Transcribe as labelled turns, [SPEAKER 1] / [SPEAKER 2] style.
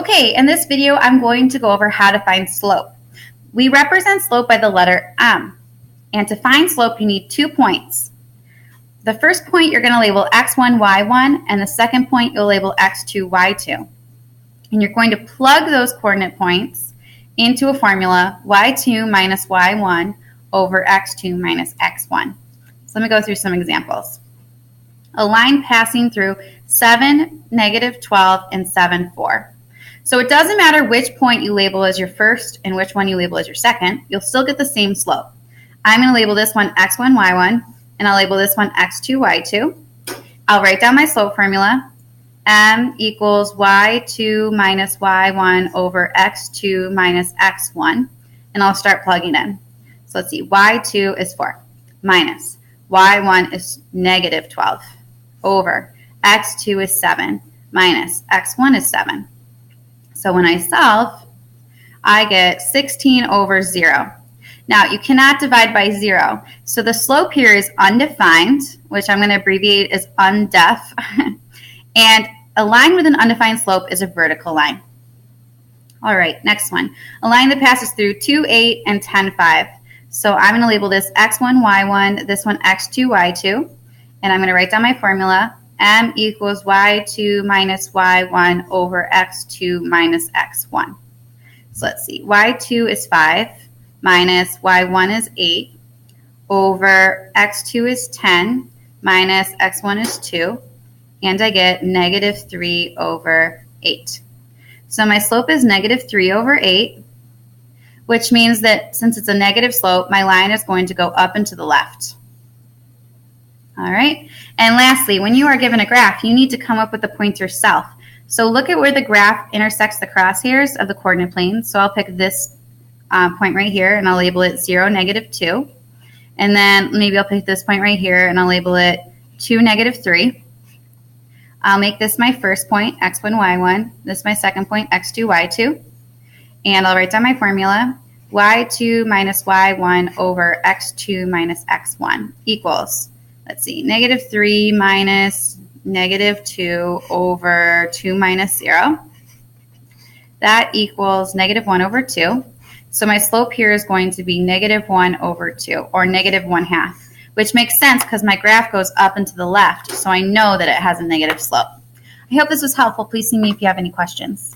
[SPEAKER 1] Okay, in this video, I'm going to go over how to find slope. We represent slope by the letter M. And to find slope, you need 2 points. The first point you're going to label x1, y1, and the second point you'll label x2, y2. And you're going to plug those coordinate points into a formula, y2 minus y1 over x2 minus x1. So let me go through some examples. A line passing through 7, negative 12, and 7, 4. So it doesn't matter which point you label as your first and which one you label as your second, you'll still get the same slope. I'm going to label this one x1, y1, and I'll label this one x2, y2. I'll write down my slope formula. M equals y2 minus y1 over x2 minus x1, and I'll start plugging in. So let's see, y2 is 4, minus y1 is negative 12, over x2 is 7, minus x1 is 7. So when I solve, I get 16 over 0. Now, you cannot divide by 0. So the slope here is undefined, which I'm going to abbreviate as undef. And a line with an undefined slope is a vertical line. All right, next one. A line that passes through 2, 8, and 10, 5. So I'm going to label this x1, y1, this one x2, y2. And I'm going to write down my formula. M equals y2 minus y1 over x2 minus x1. So let's see, y2 is 5 minus y1 is 8 over x2 is 10 minus x1 is 2, and I get negative 3 over 8. So my slope is negative 3 over 8, which means that since it's a negative slope, my line is going to go up and to the left. All right, and lastly, when you are given a graph, you need to come up with the points yourself. So look at where the graph intersects the crosshairs of the coordinate plane. So I'll pick this point right here, and I'll label it 0, negative 2. And then maybe I'll pick this point right here, and I'll label it 2, negative 3. I'll make this my first point, x1, y1. This is my second point, x2, y2. And I'll write down my formula, y2 minus y1 over x2 minus x1 equals, let's see, negative 3 minus negative 2 over 2 minus 0. That equals negative 1 over 2. So my slope here is going to be negative 1 over 2, or negative 1/2, which makes sense because my graph goes up and to the left, so I know that it has a negative slope. I hope this was helpful. Please see me if you have any questions.